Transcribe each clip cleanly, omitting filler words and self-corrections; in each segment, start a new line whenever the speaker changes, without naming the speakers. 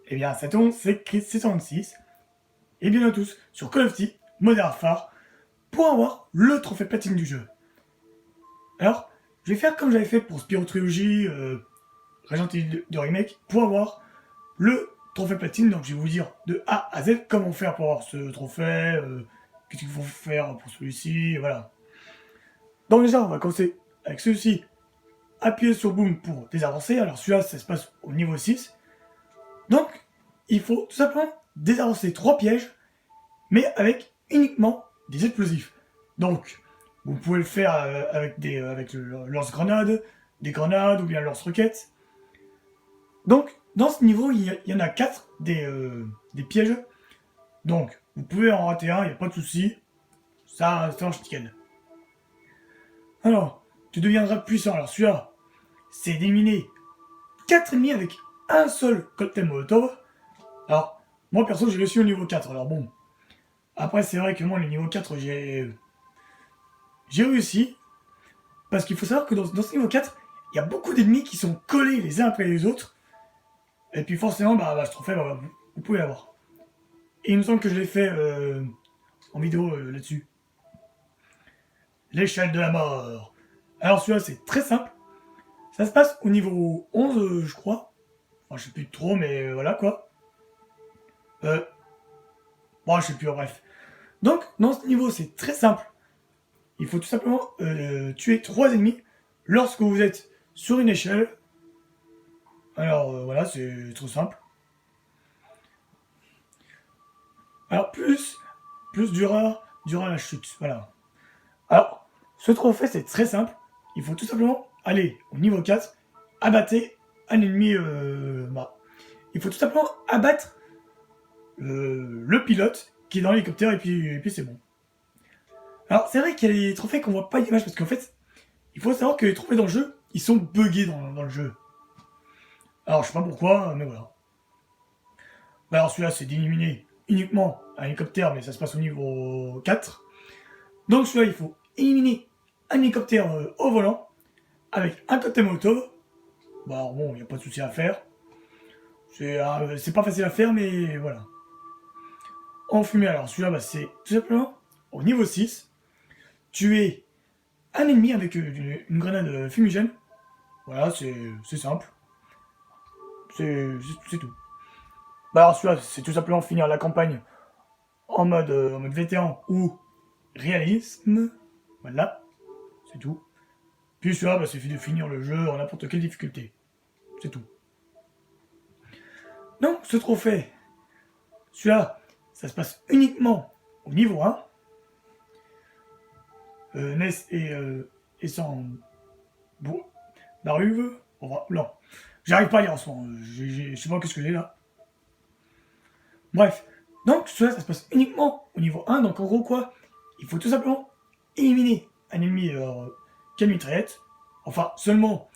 Eh bien, cet nom, c'est Chris636. Et bienvenue à tous sur Call of Duty Modern Warfare pour avoir le trophée platine du jeu. Alors, je vais faire comme j'avais fait pour Spyro Trilogy, Resident Evil 2 Remake, pour avoir le trophée platine. Donc, je vais vous dire de A à Z comment faire pour avoir ce trophée, qu'est-ce qu'il faut faire pour celui-ci, voilà. Donc, déjà, on va commencer avec celui-ci. Appuyez sur Boom pour désavancer. Alors, celui-là, ça se passe au niveau 6. Donc, il faut tout simplement désavancer 3 pièges, mais avec uniquement des explosifs. Donc, vous pouvez le faire avec le lance-grenade, des grenades ou bien lance-roquettes. Donc, dans ce niveau, il y en a 4 des pièges. Donc, vous pouvez en rater un, il n'y a pas de souci. Ça marche nickel. Alors, tu deviendras puissant. Alors, celui-là, c'est d'éliminer 4 ennemis avec un seul cocktail molotov. Alors, moi perso, j'ai réussi au niveau 4. Alors bon, après, c'est vrai que moi, le niveau 4, j'ai réussi. Parce qu'il faut savoir que dans ce niveau 4, il y a beaucoup d'ennemis qui sont collés les uns après les autres. Et puis forcément, ce trophée, vous pouvez l'avoir. Et il me semble que je l'ai fait en vidéo là-dessus. L'échelle de la mort. Alors celui-là, c'est très simple. Ça se passe au niveau 11, je crois. Enfin, je sais plus trop, mais voilà quoi. Bon, je sais plus, bref. Donc, dans ce niveau, c'est très simple. Il faut tout simplement tuer 3 ennemis lorsque vous êtes sur une échelle. Alors voilà, c'est trop simple. Alors plus durera la chute. Voilà. Alors, ce trophée, c'est très simple. Il faut tout simplement aller au niveau 4, abattre un ennemi. Il faut tout simplement abattre le pilote qui est dans l'hélicoptère et puis c'est bon. Alors, c'est vrai qu'il y a des trophées qu'on voit pas l'image parce qu'en fait, il faut savoir que les trophées dans le jeu, ils sont buggés dans le jeu. Alors, je sais pas pourquoi, mais voilà. Alors, celui-là, c'est d'éliminer uniquement un hélicoptère, mais ça se passe au niveau 4. Donc, celui-là, il faut éliminer un hélicoptère au volant avec un cocktail molotov. Alors, bon, il n'y a pas de souci à faire. C'est pas facile à faire, mais voilà. En fumée, alors, celui-là, c'est tout simplement au niveau 6. Tuer un ennemi avec une grenade fumigène. Voilà, c'est simple. C'est tout. Alors celui-là, c'est tout simplement finir la campagne en mode vétéran ou réalisme. Voilà, c'est tout. Puis celui-là, c'est de finir le jeu en n'importe quelle difficulté. C'est tout. Donc ce trophée, celui-là, ça se passe uniquement au niveau 1. Ness et sans... Bon, Baruve. Non, j'arrive pas à lire en ce moment. Je sais pas qu'est-ce que j'ai là. Bref, donc cela, ça se passe uniquement au niveau 1, donc en gros quoi, il faut tout simplement éliminer un ennemi qui a une mitraillette, enfin seulement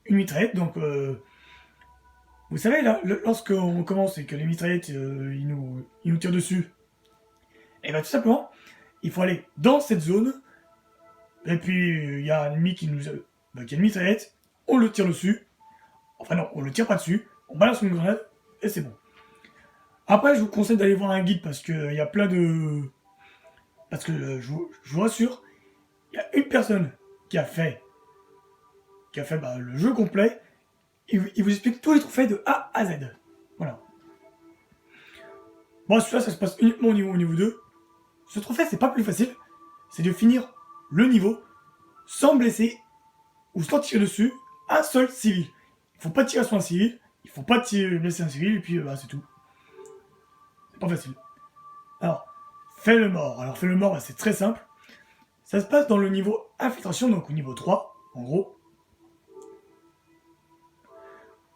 une mitraillette, donc vous savez là, lorsqu'on commence et que les mitraillettes ils nous tirent dessus, et bien tout simplement, il faut aller dans cette zone, et puis il y a un ennemi qui a une mitraillette, on le tire dessus, enfin non, on le tire pas dessus, on balance une grenade, et c'est bon. Après, je vous conseille d'aller voir un guide parce qu'il y a plein de... Parce que je vous rassure, il y a une personne qui a fait le jeu complet. Il vous explique tous les trophées de A à Z. Voilà. Bon, celui-là, ça se passe uniquement au niveau 2. Ce trophée, c'est pas plus facile. C'est de finir le niveau sans blesser ou sans tirer dessus un seul civil. Il faut pas tirer sur un civil, il faut pas blesser un civil, et puis c'est tout. C'est pas facile. Alors, fais le mort. Alors, fais le mort, c'est très simple. Ça se passe dans le niveau infiltration, donc au niveau 3, en gros.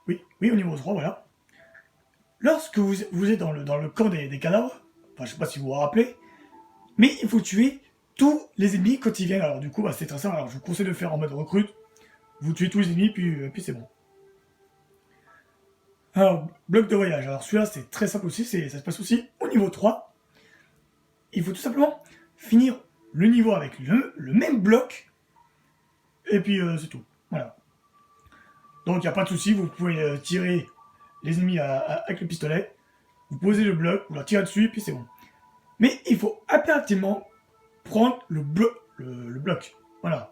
Oui, au niveau 3, voilà. Lorsque vous êtes dans le camp des cadavres, enfin, je sais pas si vous vous rappelez, mais il faut tuer tous les ennemis quand ils viennent. Alors, du coup, c'est très simple. Alors, je vous conseille de le faire en mode recrute. Vous tuez tous les ennemis, puis c'est bon. Alors, bloc de voyage. Alors, celui-là, c'est très simple aussi. Ça se passe aussi au niveau 3. Il faut tout simplement finir le niveau avec le même bloc. Et puis, c'est tout. Voilà. Donc, il n'y a pas de souci. Vous pouvez tirer les ennemis avec le pistolet, vous posez le bloc, vous leur tirez dessus, et puis c'est bon. Mais il faut impérativement prendre le bloc. Voilà.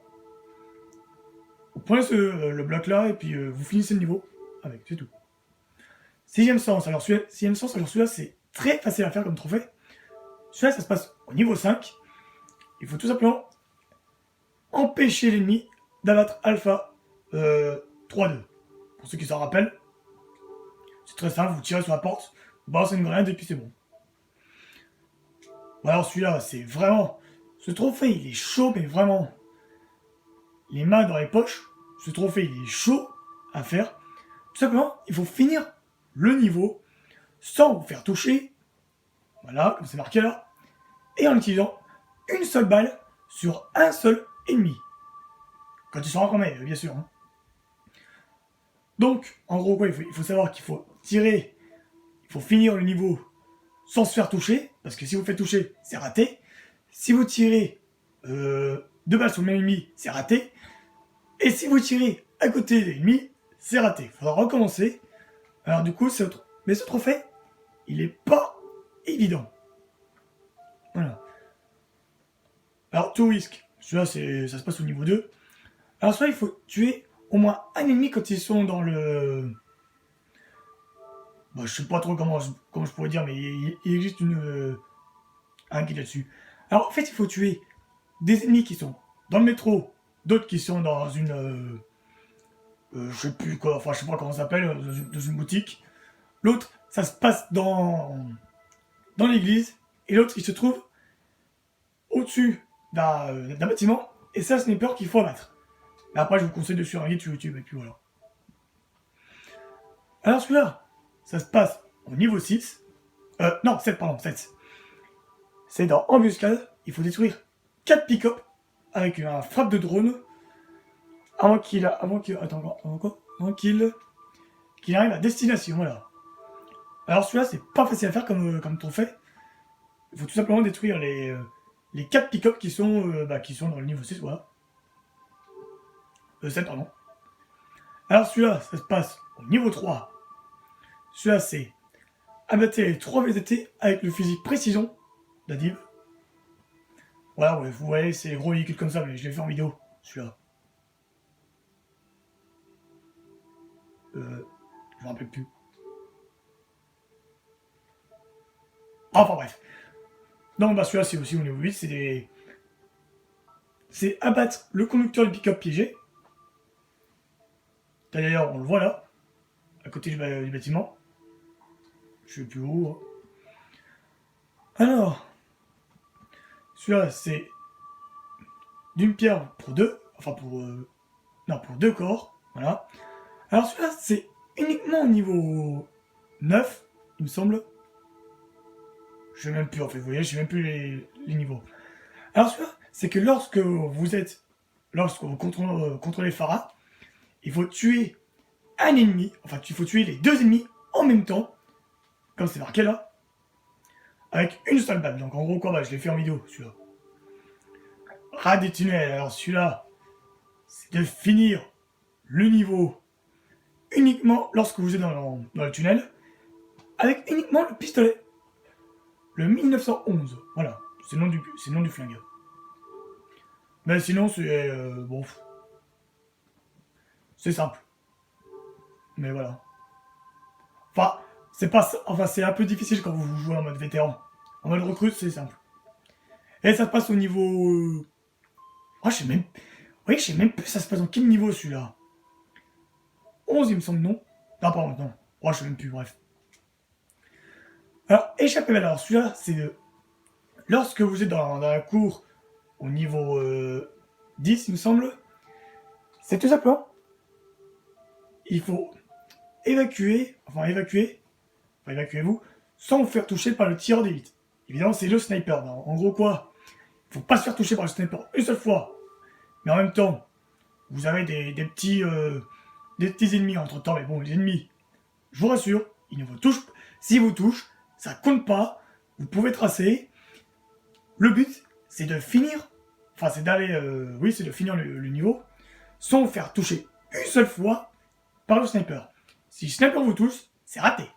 Vous prenez le bloc là, et puis vous finissez le niveau avec, c'est tout. Sixième sens, alors celui-là, c'est très facile à faire comme trophée. Celui-là, ça se passe au niveau 5. Il faut tout simplement empêcher l'ennemi d'abattre Alpha 3-2. Pour ceux qui s'en rappellent, c'est très simple, vous tirez sur la porte, vous balancez une grenade et puis c'est bon. Bon, alors celui-là, c'est vraiment... Ce trophée, il est chaud, mais vraiment... Les mains dans les poches, ce trophée, il est chaud à faire. Tout simplement, il faut finir le niveau sans vous faire toucher. Voilà, comme c'est marqué là. Et en utilisant une seule balle sur un seul ennemi. Quand ils sont rencontrés, bien sûr. Hein. Donc, en gros, quoi, il faut savoir qu'il faut tirer, il faut finir le niveau sans se faire toucher, parce que si vous faites toucher, c'est raté. Si vous tirez 2 balles sur le même ennemi, c'est raté. Et si vous tirez à côté de l'ennemi, c'est raté. Il faudra recommencer. Alors du coup, mais ce trophée, il est pas évident. Voilà. Alors, tout risque. Celui-là, ça se passe au niveau 2. Alors, soit il faut tuer au moins un ennemi quand ils sont dans le... Bah, je sais pas trop comment je pourrais dire, mais il existe un guide là-dessus. Alors, en fait, il faut tuer des ennemis qui sont dans le métro, d'autres qui sont dans une... je sais plus quoi, enfin, je sais pas comment ça s'appelle, dans une boutique. L'autre, ça se passe dans l'église, et l'autre, il se trouve au-dessus d'un bâtiment, et ça, ce n'est peur qu'il faut abattre. Mais après, je vous conseille de suivre un guide sur YouTube, et puis voilà. Alors celui-là, ça se passe au niveau 6. Non, 7, pardon, 7. C'est dans Embuscade, il faut détruire 4 pick-up avec un frappe de drone avant qu'il arrive à destination, voilà. Alors celui-là, c'est pas facile à faire comme trophée. Il faut tout simplement détruire les 4 pick-up qui sont dans le niveau 6, voilà. 7, pardon. Alors celui-là, ça se passe au niveau 3. Celui-là, c'est abattre les 3 VTT avec le fusil précision d'Adib. Voilà, ouais, vous voyez, c'est les gros véhicules comme ça, mais je l'ai fait en vidéo, celui-là. Je me rappelle plus. Enfin bref. Donc bah celui-là, c'est aussi au niveau 8, c'est abattre le conducteur du pick-up piégé. D'ailleurs, on le voit là, à côté du bâtiment. Je sais plus où. Hein. Alors, celui-là, c'est d'une pierre pour 2, enfin pour 2 corps, voilà. Alors celui-là, c'est uniquement au niveau 9, il me semble. Je sais même plus, en fait, vous voyez, je sais même plus les niveaux. Alors celui-là, c'est que lorsque vous contrôlez Pharah, il faut tuer un ennemi, enfin il faut tuer les 2 ennemis en même temps, comme c'est marqué là, avec une seule balle. Donc en gros quoi, je l'ai fait en vidéo, celui-là. Rat des tunnels, alors celui-là, c'est de finir le niveau uniquement lorsque vous êtes dans le tunnel, avec uniquement le pistolet. Le 1911, voilà, c'est le nom du flingue. Mais sinon, c'est... bon... C'est simple. Mais voilà. Enfin, c'est un peu difficile quand vous jouez en mode vétéran. En mode recrute, c'est simple. Et ça se passe au niveau... Oh, je sais même... Oui, je sais même plus ça se passe dans quel niveau, celui-là. 11, il me semble, non? Non, pardon, non. Oh, je sais même plus, bref. Alors, échappez belle. Alors, celui-là, c'est... Lorsque vous êtes dans la cour au niveau 10, il me semble, c'est tout simplement... Il faut évacuez-vous, sans vous faire toucher par le tireur d'élite. Évidemment, c'est le sniper. En gros, quoi? Il faut pas se faire toucher par le sniper une seule fois. Mais en même temps, vous avez des petits ennemis entre-temps. Mais bon, les ennemis, je vous rassure, ils ne vous touchent pas. S'ils vous touchent, ça compte pas. Vous pouvez tracer. Le but, c'est de finir... Enfin, c'est d'aller... c'est de finir le niveau sans vous faire toucher une seule fois par le sniper. Si le sniper vous touche, c'est raté.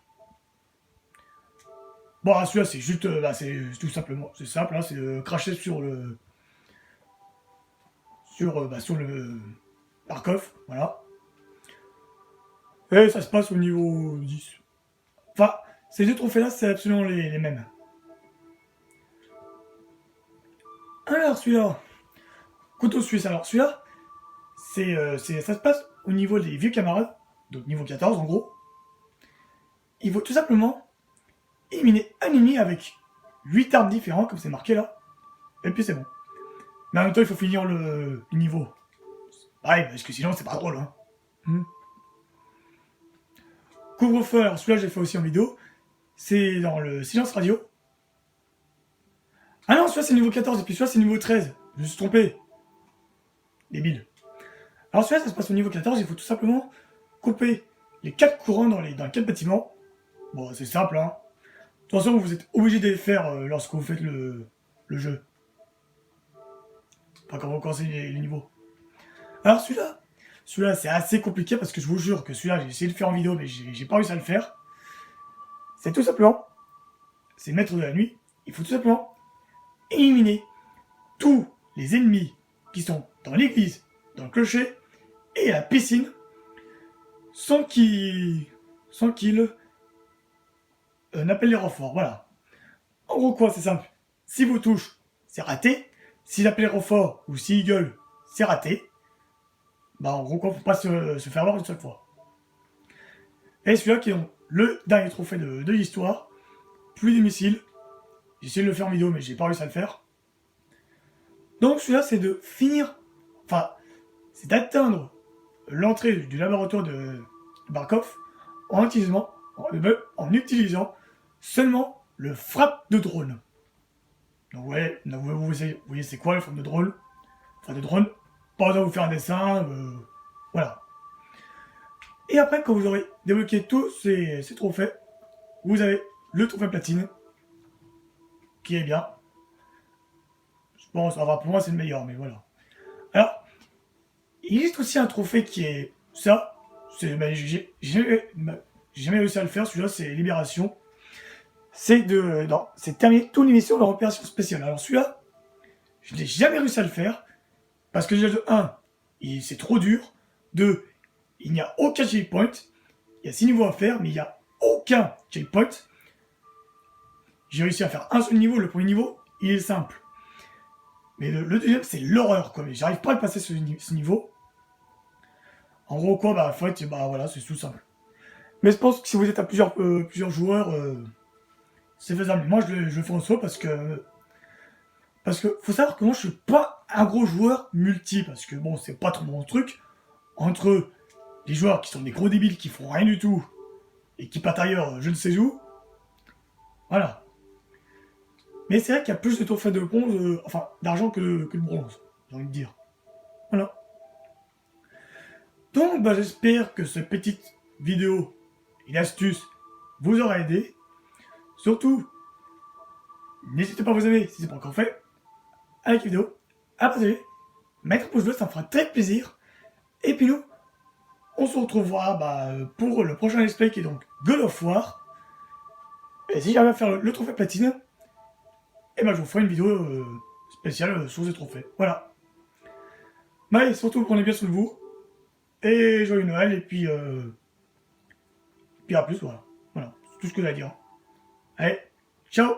Bon, celui-là, c'est juste, c'est tout simplement, c'est simple, hein, c'est cracher sur le, sur le Barkov, voilà. Et ça se passe au niveau 10. Enfin, ces deux trophées-là, c'est absolument les mêmes. Alors, celui-là, couteau suisse, alors celui-là, ça se passe au niveau des vieux camarades, donc niveau 14 en gros. Il faut tout simplement éliminer un ennemi avec 8 armes différentes, comme c'est marqué là, et puis c'est bon. Mais en même temps, il faut finir le niveau. Pareil, parce que sinon, c'est pas drôle. Hein. Couvre-feu, alors celui-là, j'ai fait aussi en vidéo. C'est dans le silence radio. Ah non, celui-là, c'est niveau 14, et puis celui-là, c'est niveau 13. Je me suis trompé. Débile. Alors celui-là, ça se passe au niveau 14, il faut tout simplement couper les 4 courants dans les 4 bâtiments. Bon, c'est simple, hein. De toute façon, vous êtes obligé de les faire lorsque vous faites le jeu. Enfin, quand vous commencez les niveaux. Alors celui-là, c'est assez compliqué parce que je vous jure que celui-là, j'ai essayé de le faire en vidéo, mais j'ai pas réussi à le faire. C'est tout simplement, c'est maître de la nuit, il faut tout simplement éliminer tous les ennemis qui sont dans l'église, dans le clocher et à la piscine sans qu'ils n'appellent les renforts. Voilà. En gros, quoi, c'est simple. Si vous touche, c'est raté. S'il appelle les renforts ou s'il gueule, c'est raté. Bah, en gros, quoi, faut pas se faire avoir une seule fois. Et celui-là qui est donc le dernier trophée de l'histoire. Plus de missiles. J'ai essayé de le faire en vidéo, mais j'ai pas réussi à le faire. Donc celui-là, c'est de finir, enfin, c'est d'atteindre l'entrée du laboratoire de Barkov en utilisant seulement le frappe de drone. Donc vous voyez c'est quoi le frappe de drone? Enfin de drone, pas besoin de vous faire un dessin, voilà. Et après, quand vous aurez débloqué tous ces trophées, vous avez le trophée platine, qui est bien. Je pense, enfin pour moi c'est le meilleur, mais voilà. Alors, il existe aussi un trophée qui est ça. J'ai jamais réussi à le faire, celui-là c'est Libération. C'est de terminer toutes les missions de l'opération spéciale. Alors celui-là, je n'ai jamais réussi à le faire. Parce que déjà de 1, c'est trop dur. 2, il n'y a aucun checkpoint. Il y a 6 niveaux à faire, mais il n'y a aucun checkpoint. J'ai réussi à faire un seul niveau. Le premier niveau, il est simple. Mais le deuxième, c'est l'horreur, quoi. J'arrive pas à passer ce niveau. En gros, quoi, bah, en fait, bah, voilà, c'est tout simple. Mais je pense que si vous êtes à plusieurs joueurs, c'est faisable. Moi, je le fais en solo parce que faut savoir que moi, je suis pas un gros joueur multi. Parce que, bon, c'est pas trop mon truc. Entre les joueurs qui sont des gros débiles qui font rien du tout et qui partent ailleurs, je ne sais où. Voilà. Mais c'est vrai qu'il y a plus de trophées de bronze, enfin, d'argent que de bronze, j'ai envie de dire. Voilà. Donc, bah, j'espère que cette petite vidéo et astuce vous aura aidé. Surtout, n'hésitez pas à vous abonner si ce n'est pas encore fait. À la vidéo, à partager, mettre un pouce bleu, ça me fera très plaisir. Et puis nous, on se retrouvera pour le prochain let's play qui est donc God of War. Et si j'arrive à faire le trophée platine, et ben je vous ferai une vidéo spéciale sur ces trophées. Voilà. Mais surtout, prenez bien soin de vous. Et joyeux Noël, et puis à plus, voilà. Voilà, c'est tout ce que j'ai à dire. Allez, ciao!